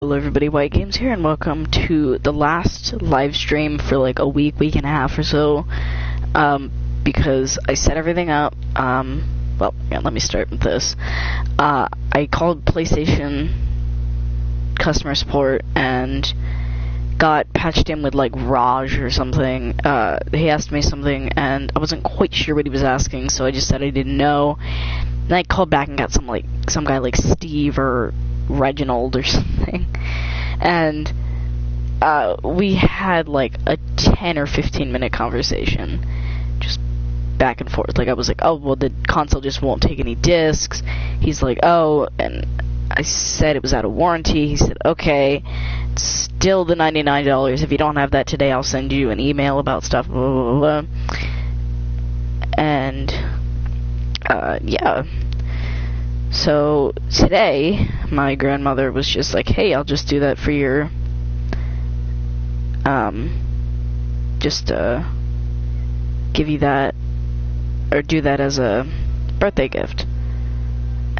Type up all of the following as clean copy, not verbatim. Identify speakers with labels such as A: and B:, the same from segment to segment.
A: Hello everybody, White Games here, and welcome to the last live stream for like a week and a half or so, because I set everything up. Well, yeah, let me start with this. I called PlayStation customer support and got patched in with like Raj or something. He asked me something and I wasn't quite sure what he was asking, so I just said I didn't know. Then I called back and got some guy like Steve or Reginald or something, and we had like a 10 or 15 minute conversation, just back and forth. Like, I was like, oh, well, the console just won't take any discs. He's like, oh, and I said it was out of warranty. He said, okay, it's still the $99. If you don't have that today, I'll send you an email about stuff, blah, blah, blah, blah. And yeah. So today, my grandmother was just like, hey, I'll just do that for your, give you that, or do that as a birthday gift.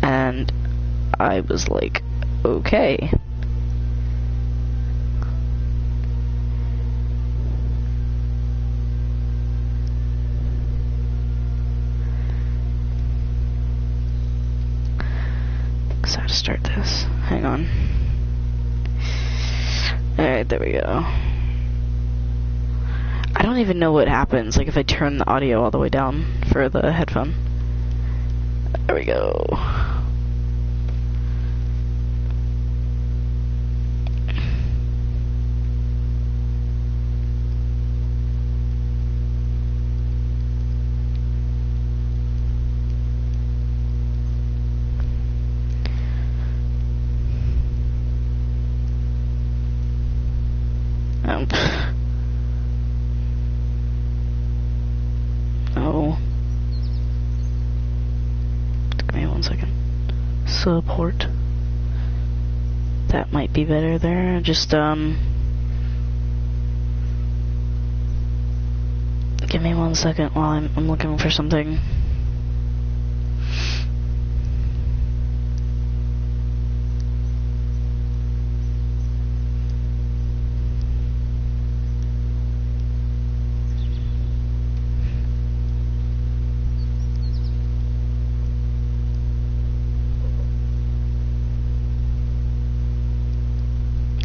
A: And I was like, okay. So how to start this? Hang on. Alright, there we go. I don't even know what happens, like if I turn the audio all the way down for the headphone. There we go. Oh. Give me 1 second. Support. That might be better there. Just, give me 1 second while I'm looking for something.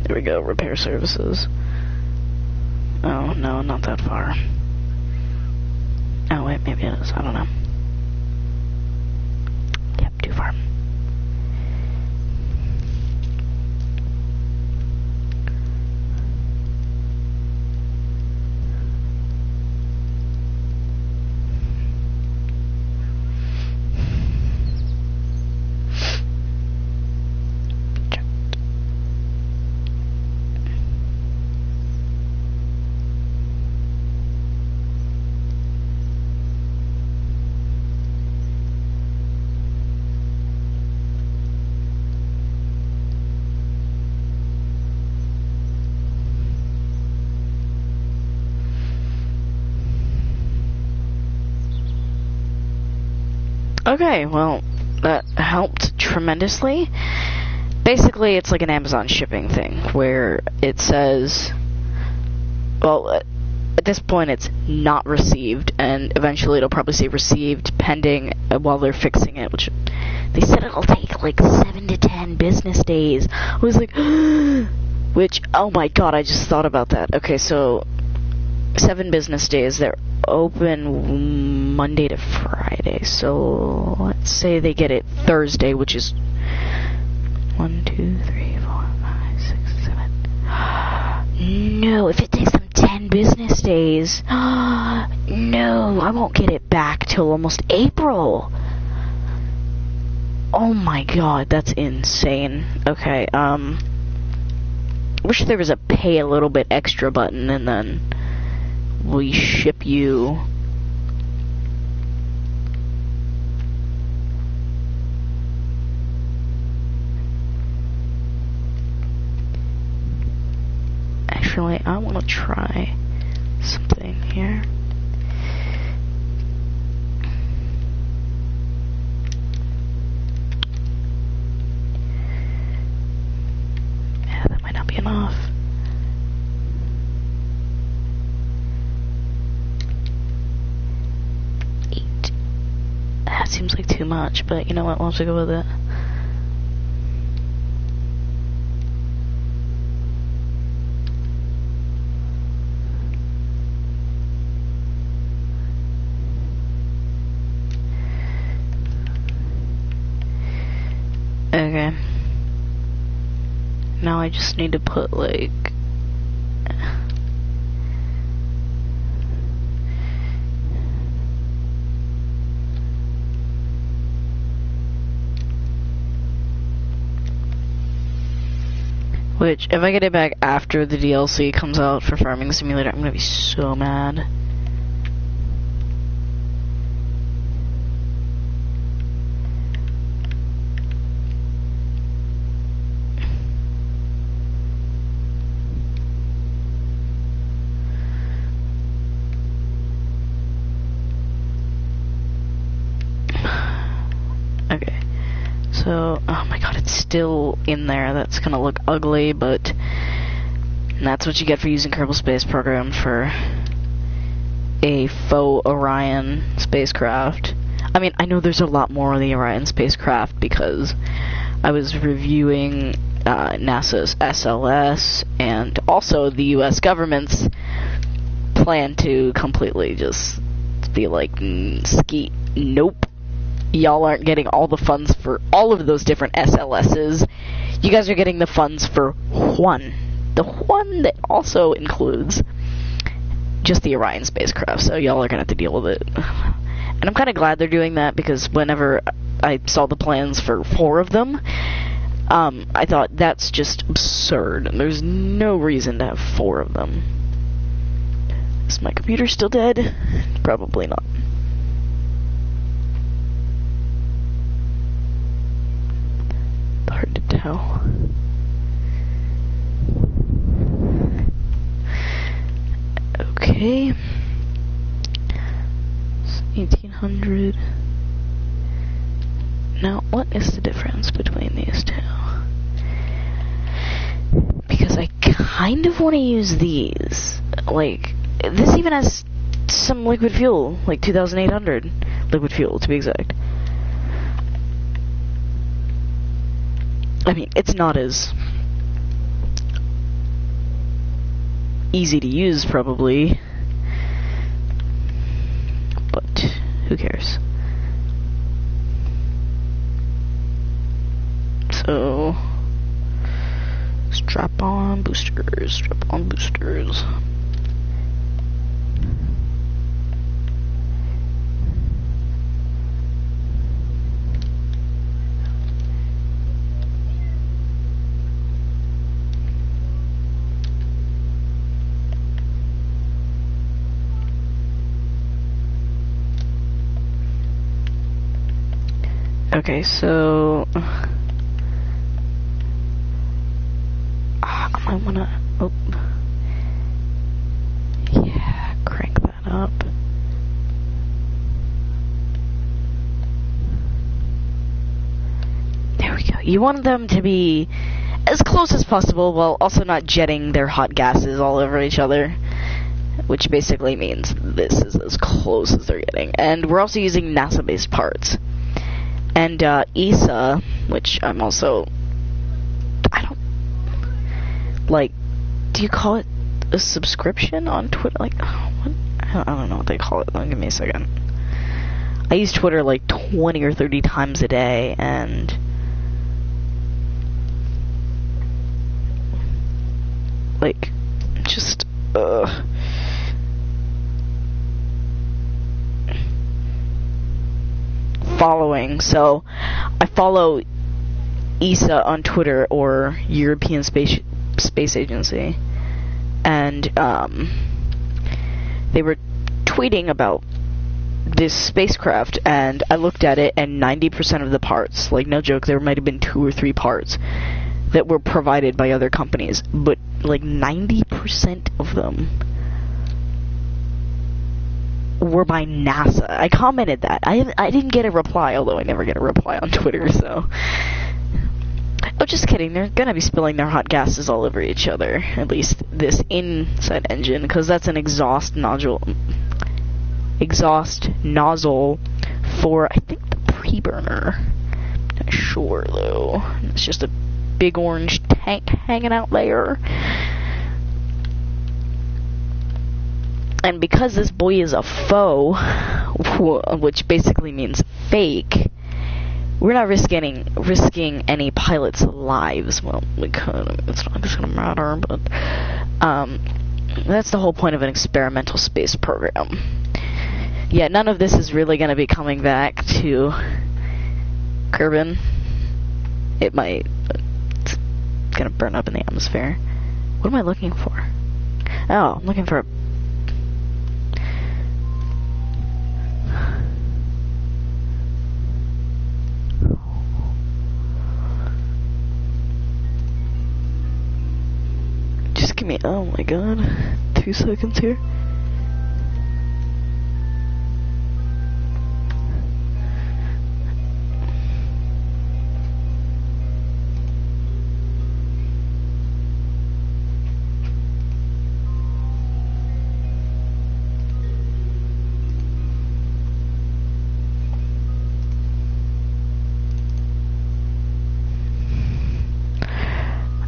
A: There we go, repair services. Oh, no, not that far. Oh, wait, maybe it is, I don't know. Yep, too far. Okay, well, that helped tremendously. Basically, it's like an Amazon shipping thing, where it says, well, at this point it's not received, and eventually it'll probably say received pending while they're fixing it, which they said it'll take like 7 to 10 business days. I was like, which, oh my god, I just thought about that. Okay, so 7 business days, they're open Monday to Friday, so let's say they get it Thursday, which is 1, 2, 3, 4, 5, 6, 7. No, if it takes them 10 business days, no, I won't get it back till almost April. Oh my god, that's insane. Okay, wish there was a pay a little bit extra button, and then we ship you actually I want to try something here. enough. That seems like too much, but you know what, we'll have to go with it. Okay. Now I just need to put, like... Which, if I get it back after the DLC comes out for Farming Simulator, I'm gonna be so mad. Okay. So, oh my god, it's still in there. That's gonna look ugly, but that's what you get for using Kerbal Space Program for a faux Orion spacecraft. I mean, I know there's a lot more of the Orion spacecraft because I was reviewing NASA's SLS and also the US government's plan to completely just be like, skeet, nope. Y'all aren't getting all the funds for all of those different SLSs. You guys are getting the funds for one. The one that also includes just the Orion spacecraft, so y'all are gonna have to deal with it. And I'm kind of glad they're doing that, because whenever I saw the plans for 4 of them, I thought, that's just absurd. There's no reason to have 4 of them. Is my computer still dead? Probably not. Hard to tell. Okay. It's 1800. Now, what is the difference between these two? Because I kind of want to use these. Like, this even has some liquid fuel, like 2,800 liquid fuel to be exact. I mean, it's not as easy to use, probably, but who cares? So, strap on boosters, strap on boosters. Okay, so I might wanna, oh, yeah, crank that up. There we go. You want them to be as close as possible while also not jetting their hot gases all over each other, which basically means this is as close as they're getting. And we're also using NASA-based parts. And ESA, which I'm also, I don't, like, do you call it a subscription on Twitter? Like, what? I don't know what they call it. Give me a second. I use Twitter like 20 or 30 times a day, and like, just, following. So I follow ESA on Twitter, or European Space Agency, and they were tweeting about this spacecraft, and I looked at it, and 90% of the parts, like no joke, there might have been 2 or 3 parts that were provided by other companies, but like 90% of them were by NASA. I commented that. I didn't get a reply, although I never get a reply on Twitter, so. Oh, just kidding. They're gonna be spilling their hot gases all over each other. At least this inside engine, because that's an exhaust nozzle. Exhaust nozzle for, I think, the pre-burner. Not sure though. It's just a big orange tank hanging out there. And because this boy is a faux, which basically means fake, we're not risking any pilots' lives. Well, we could. It's not gonna matter, but that's the whole point of an experimental space program. Yeah, none of this is really gonna be coming back to Kerbal. It might, but it's gonna burn up in the atmosphere. What am I looking for? Oh, I'm looking for a... Just give me... Oh my god. 2 seconds here.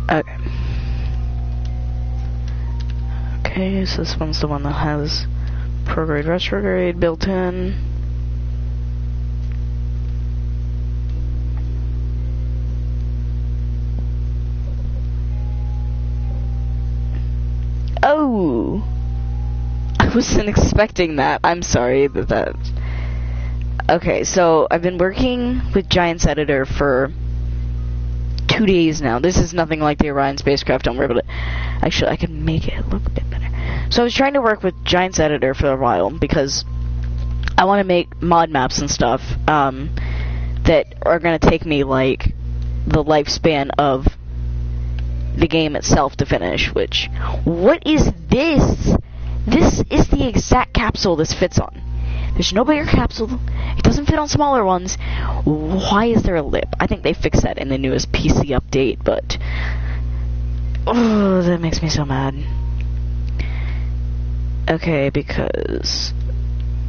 A: Okay. Okay, so this one's the one that has prograde retrograde built in. Oh! I wasn't expecting that. I'm sorry that... Okay, so I've been working with Giant's Editor for 2 days now. This is nothing like the Orion spacecraft, don't worry about it. Actually, I can make it look a bit better. So I was trying to work with Giant's Editor for a while because I want to make mod maps and stuff that are going to take me like the lifespan of the game itself to finish, which... What is this? This is the exact capsule this fits on. There's no bigger capsule. It doesn't fit on smaller ones. Why is there a lip? I think they fixed that in the newest PC update, but... Oh, that makes me so mad. Okay, because...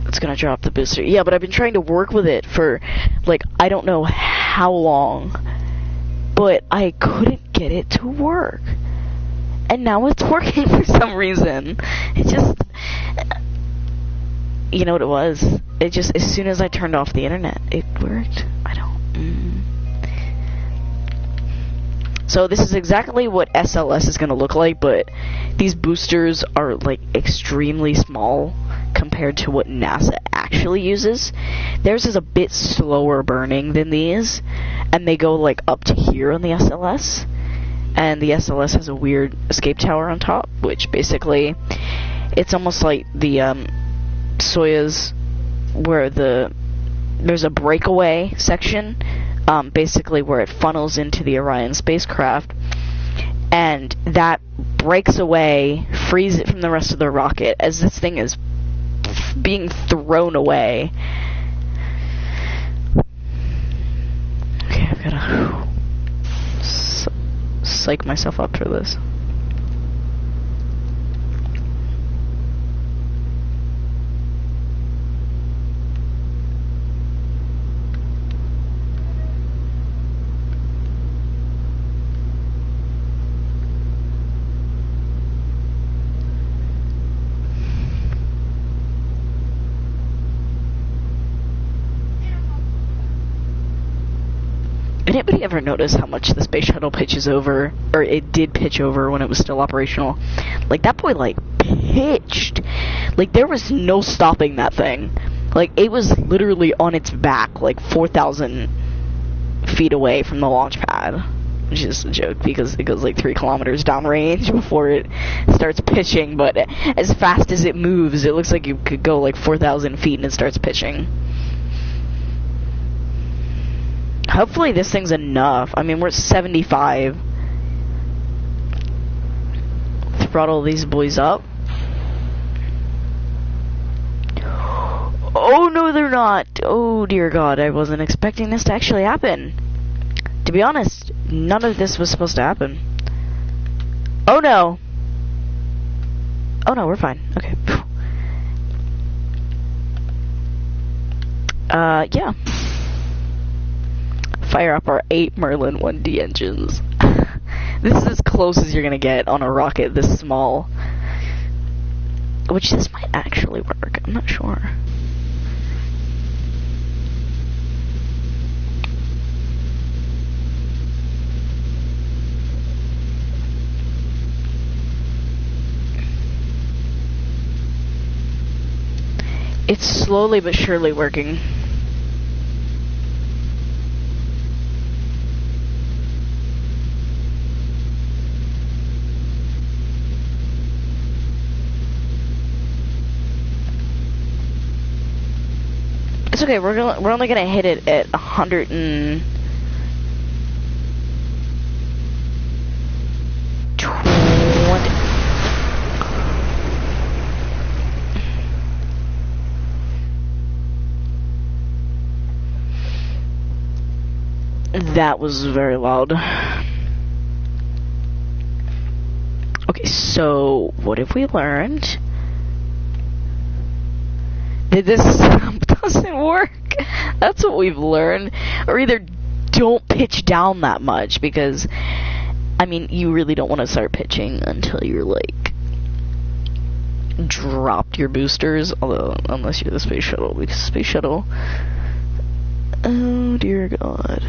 A: it's gonna drop the booster. Yeah, but I've been trying to work with it for, like, I don't know how long. But I couldn't get it to work. And now it's working for some reason. It just... You know what it was? It just, as soon as I turned off the internet, it worked. I don't... So this is exactly what SLS is going to look like, but these boosters are, like, extremely small compared to what NASA actually uses. Theirs is a bit slower burning than these, and they go, like, up to here on the SLS. And the SLS has a weird escape tower on top, which basically, it's almost like the, Soyuz, where there's a breakaway section, basically where it funnels into the Orion spacecraft, and that breaks away, frees it from the rest of the rocket as this thing is being thrown away. Okay, I've gotta psych myself up for this. Anybody ever notice how much the space shuttle pitches over, or it did pitch over when it was still operational? Like, that boy, like, pitched. Like, there was no stopping that thing. Like, it was literally on its back, like, 4,000 feet away from the launch pad. Which is a joke, because it goes, like, 3 kilometers downrange before it starts pitching, but as fast as it moves, it looks like you could go, like, 4,000 feet and it starts pitching. Hopefully this thing's enough. I mean, we're at 75. Throttle these boys up. Oh, no, they're not. Oh, dear God. I wasn't expecting this to actually happen. To be honest, none of this was supposed to happen. Oh no! Oh no, we're fine. Okay. Yeah. Fire up our 8 Merlin 1D engines. This is as close as you're gonna get on a rocket this small. Which this might actually work, I'm not sure. It's slowly but surely working. It's okay, we're only gonna hit it at 100 and... That was very loud. Okay, so what have we learned? That this doesn't work. That's what we've learned. Or either don't pitch down that much, because I mean, you really don't want to start pitching until you're like dropped your boosters, although unless you're the space shuttle, because space shuttle, oh dear god.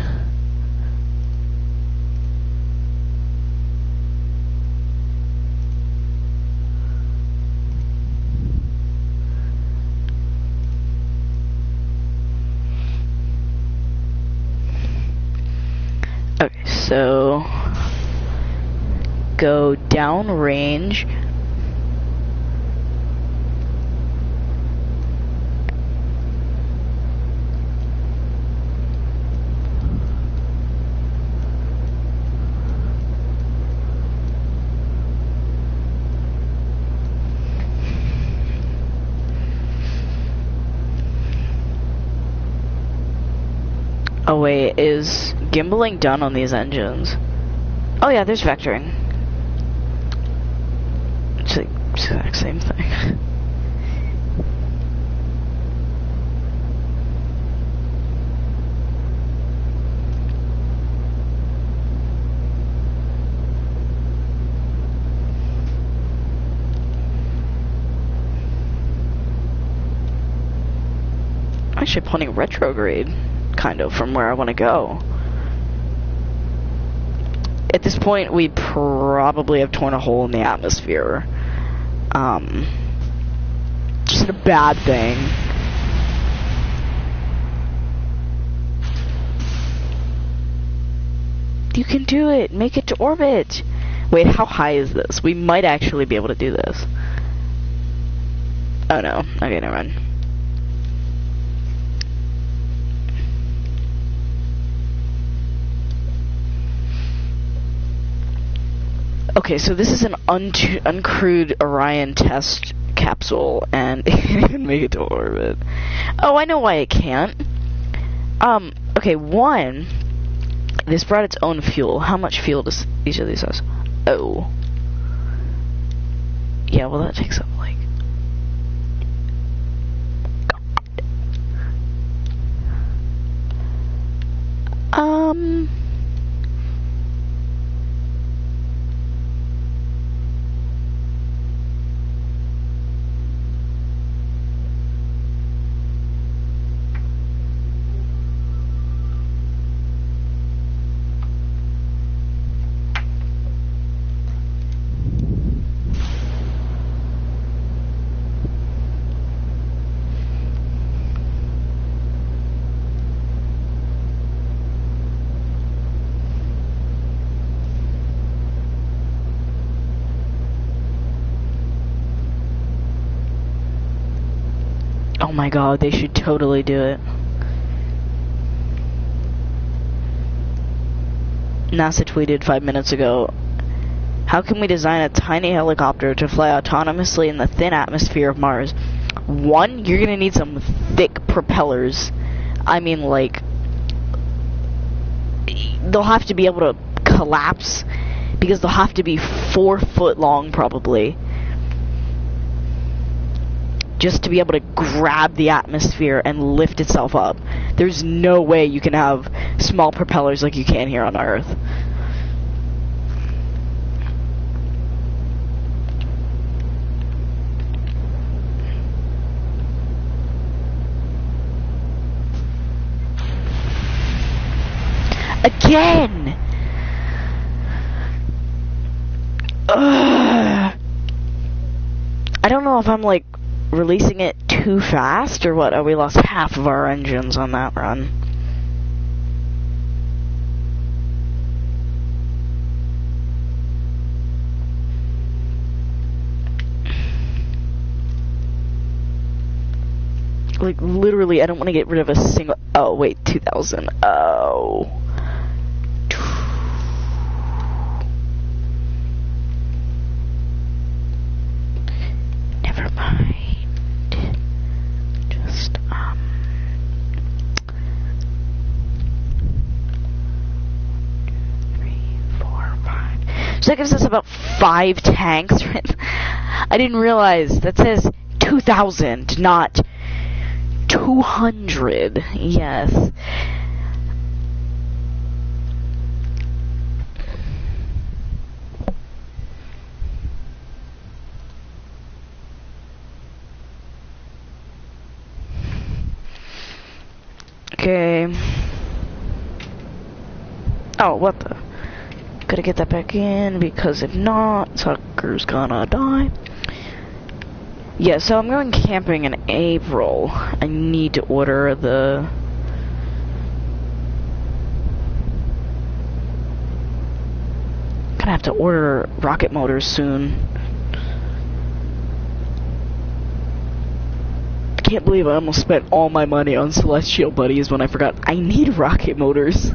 A: Okay, so go down range. Oh wait, is gimbaling done on these engines? Oh yeah, there's vectoring. It's the exact same thing. I'm actually planning retrograde, kind of, from where I want to go. At this point, we probably have torn a hole in the atmosphere. Just a bad thing. You can do it! Make it to orbit! Wait, how high is this? We might actually be able to do this. Oh no. Okay, never mind. Okay, so this is an uncrewed Orion test capsule, and it can't even make it to orbit. Oh, I know why it can't. Okay, one, this brought its own fuel. How much fuel does each of these have? Oh. Yeah, well that takes up, like... Oh my god, they should totally do it. NASA tweeted 5 minutes ago, how can we design a tiny helicopter to fly autonomously in the thin atmosphere of Mars? One, you're gonna need some thick propellers. I mean, like, they'll have to be able to collapse because they'll have to be 4 foot long probably just to be able to grab the atmosphere and lift itself up. There's no way you can have small propellers like you can here on Earth. Again! Ugh. I don't know if I'm like releasing it too fast or what. Oh, we lost half of our engines on that run. Like literally, I don't want to get rid of a single. Oh wait, 2,000. Oh. Never mind. Just, 3, 4, 5. So that gives us about 5 tanks. I didn't realize that says 2,000, not 200. Yes. Okay. Oh, what the? Gotta get that back in, because if not, sucker's gonna die. Yeah, so I'm going camping in April. I need to order the... Gonna have to order rocket motors soon. I can't believe I almost spent all my money on Celestial Buddies when I forgot I need rocket motors.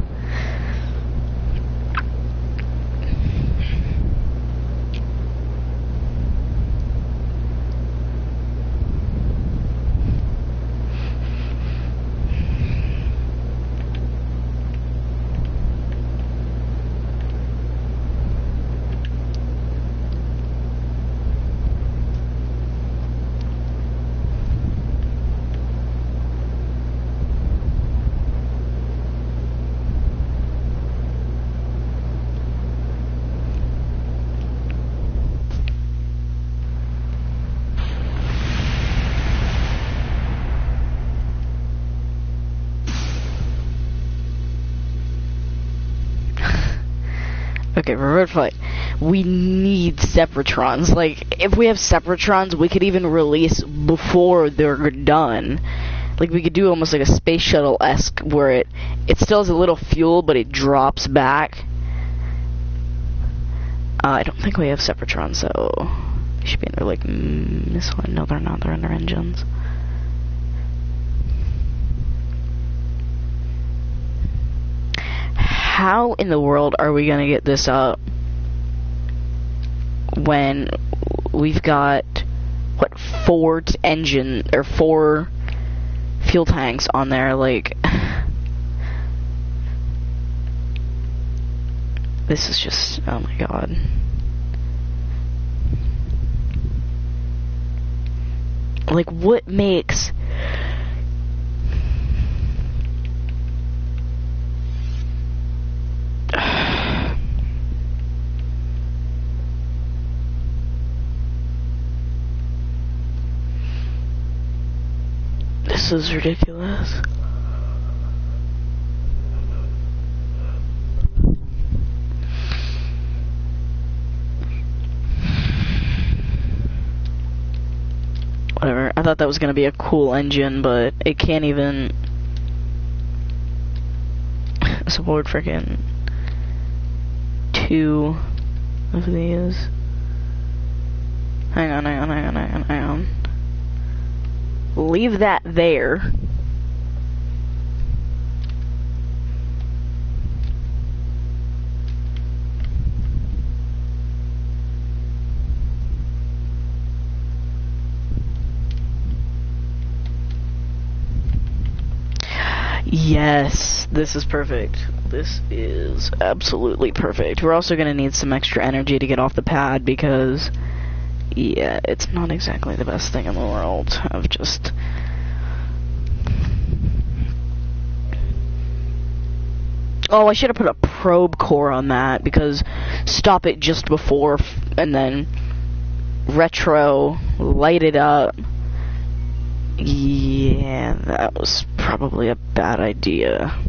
A: Okay, revert flight. We need Separatrons. Like, if we have Separatrons, we could even release before they're done. Like, we could do almost like a space shuttle-esque, where it still has a little fuel, but it drops back. I don't think we have Separatrons, so they should be in their, like, missile. No, they're not. They're in their engines. How in the world are we gonna get this up when we've got, what, 4 fuel tanks on there? Like, this is just, oh my god. Like, what makes... This is ridiculous. Whatever. I thought that was gonna be a cool engine, but it can't even support frickin' 2 of these. Hang on. Leave that there. Yes, this is perfect. This is absolutely perfect. We're also going to need some extra energy to get off the pad because, yeah, it's not exactly the best thing in the world of just... Oh, I should have put a probe core on that because stop it just before and then retro, light it up. Yeah, that was probably a bad idea.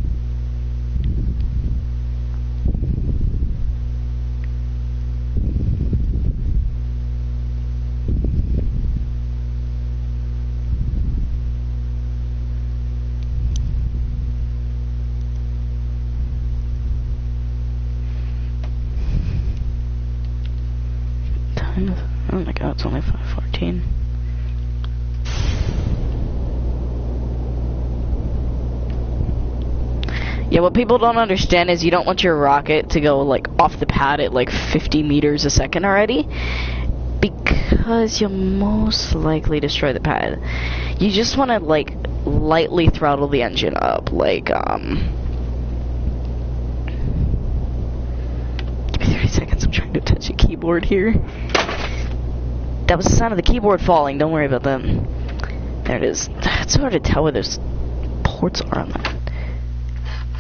A: Oh my god, it's only 5:14. Yeah, what people don't understand is you don't want your rocket to go, like, off the pad at, like, 50 meters a second already, because you'll most likely destroy the pad. You just want to, like, lightly throttle the engine up, like, Give me 30 seconds, I'm trying to touch a keyboard here. That was the sound of the keyboard falling, don't worry about that. There it is. It's hard to tell where those ports are on that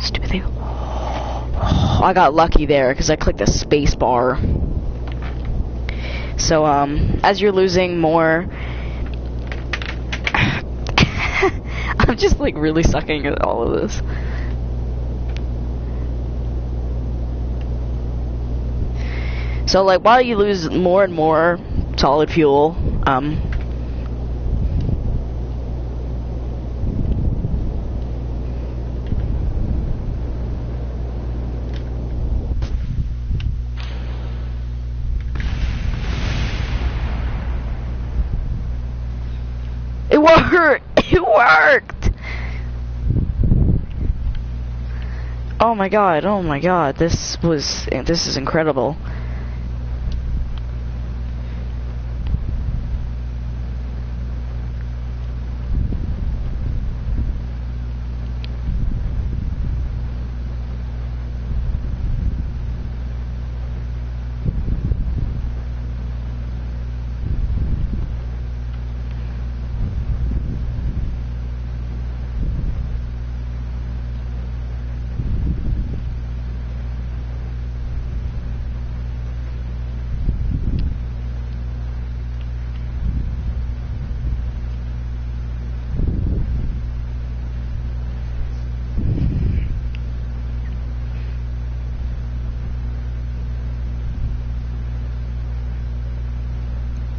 A: stupid thing. Oh, I got lucky there because I clicked the space bar. So, as you're losing more... I'm just, like, really sucking at all of this. So, like, while you lose more and more solid fuel, it worked! It worked! Oh my god, this is incredible.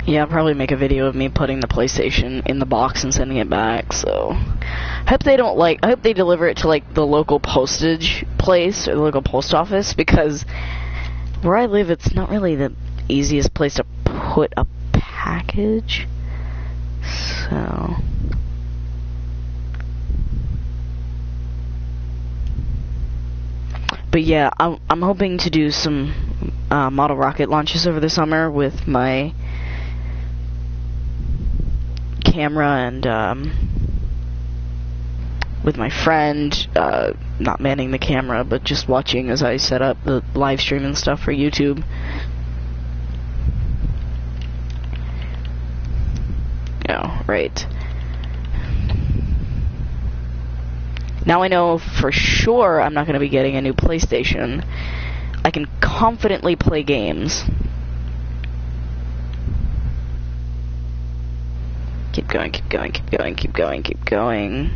A: Yeah, I'll probably make a video of me putting the PlayStation in the box and sending it back, so... I hope they deliver it to, like, the local postage place, or the local post office, because where I live, it's not really the easiest place to put a package, so... But yeah, I'm hoping to do some model rocket launches over the summer with my camera and with my friend, not manning the camera, but just watching as I set up the live stream and stuff for YouTube. Yeah, right. Now I know for sure I'm not going to be getting a new PlayStation. I can confidently play games. Keep going, keep going, keep going, keep going, keep going.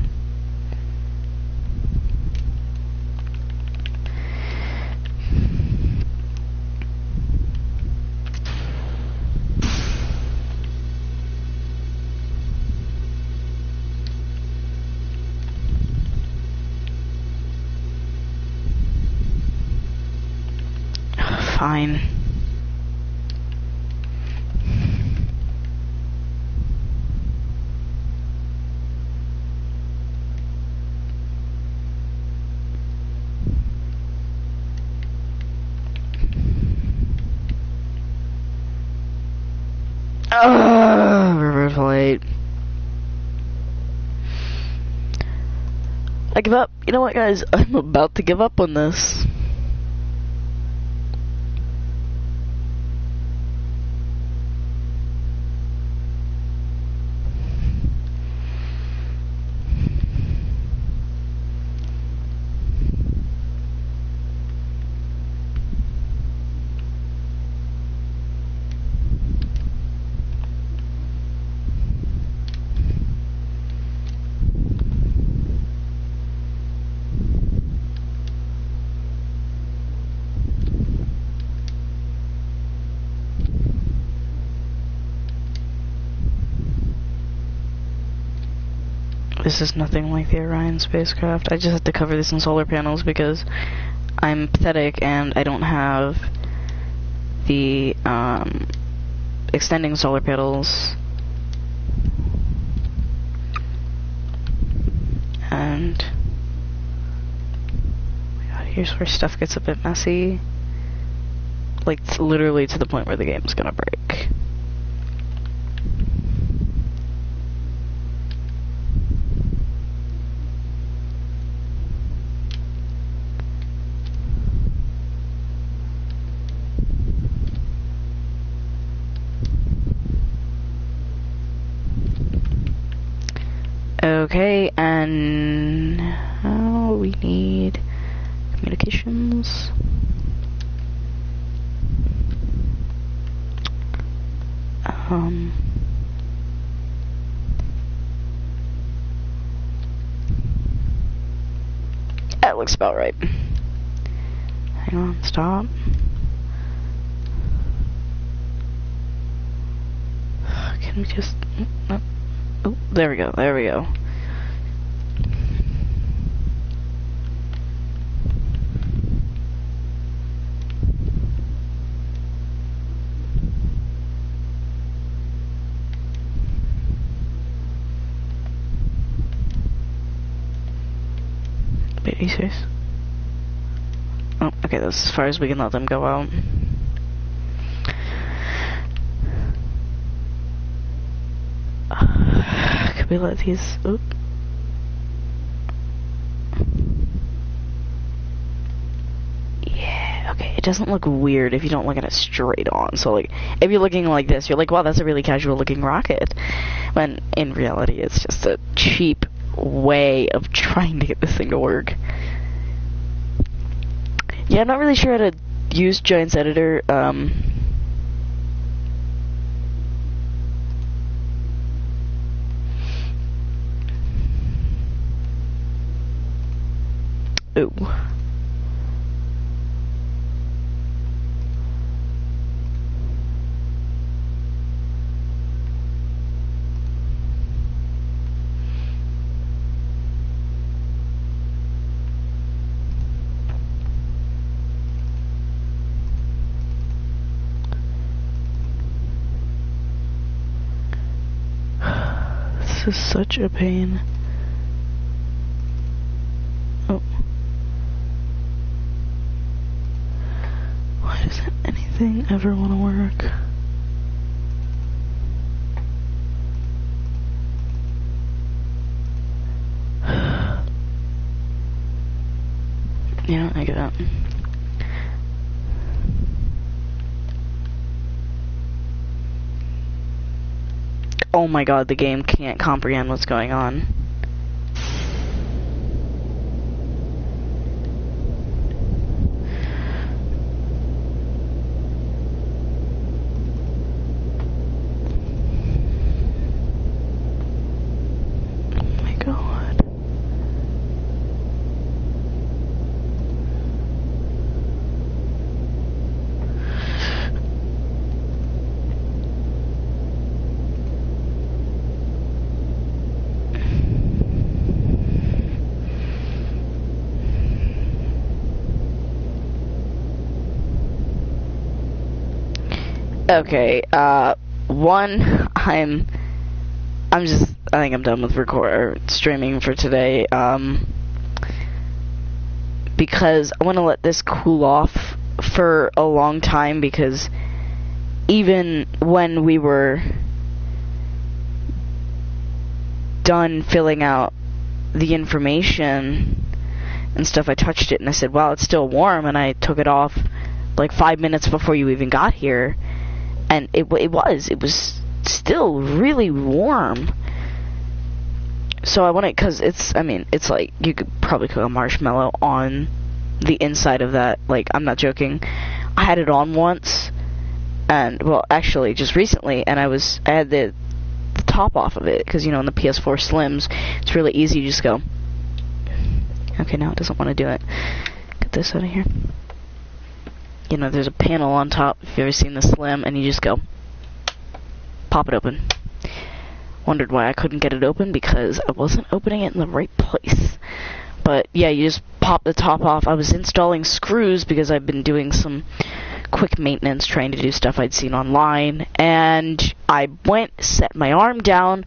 A: Fine. Reverse light. I give up. You know what, guys? I'm about to give up on this. This is nothing like the Orion spacecraft. I just had to cover this in solar panels because I'm pathetic and I don't have the extending solar panels. And here's where stuff gets a bit messy. Like, literally to the point where the game's gonna break. Okay, and now we need communications. That looks about right. Hang on, stop. Can we just... Oh, there we go, there we go. Wait, are you serious? Oh, okay, that's as far as we can let them go out. Could we let these... Oop. Yeah, okay, it doesn't look weird if you don't look at it straight on. So, like, if you're looking like this, you're like, wow, that's a really casual looking rocket. When, in reality, it's just a cheap way of trying to get this thing to work. Yeah, I'm not really sure how to use Giant's Editor. Ooh. This is such a pain. Oh. Why doesn't anything ever want to work? Yeah, I give up. Oh my god, the game can't comprehend what's going on. Oh my god. Okay, one, I think I'm done with streaming for today, because I want to let this cool off for a long time, because even when we were done filling out the information and stuff, I touched it and I said, wow, it's still warm, and I took it off like 5 minutes before you even got here, and it was still really warm. So I want it, because it's like, you could probably cook a marshmallow on the inside of that. Like, I'm not joking. I had it on once, and, well, actually, just recently, and I had the top off of it, because, in the PS4 Slims, it's really easy. You just go, okay, now it doesn't want to do it. Get this out of here. There's a panel on top, if you've ever seen the Slim, and you just go, pop it open. Wondered why I couldn't get it open, because I wasn't opening it in the right place. But yeah, you just pop the top off. I was installing screws because I've been doing some quick maintenance, trying to do stuff I'd seen online, and I set my arm down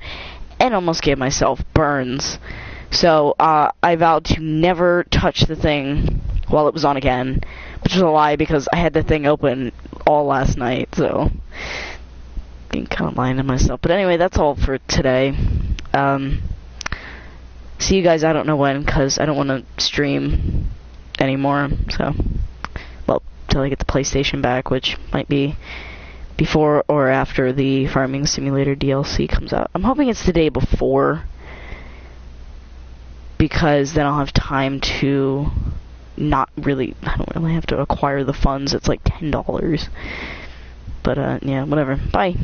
A: and almost gave myself burns. So I vowed to never touch the thing while it was on again, which was a lie, because I had the thing open all last night, so being kind of lying to myself. But anyway, that's all for today. See you guys, I don't know when, because I don't want to stream anymore, so, well, till I get the PlayStation back, which might be before or after the Farming Simulator DLC comes out. I'm hoping it's the day before, because then I'll have time to I don't really have to acquire the funds. It's like $10. But, yeah, whatever. Bye.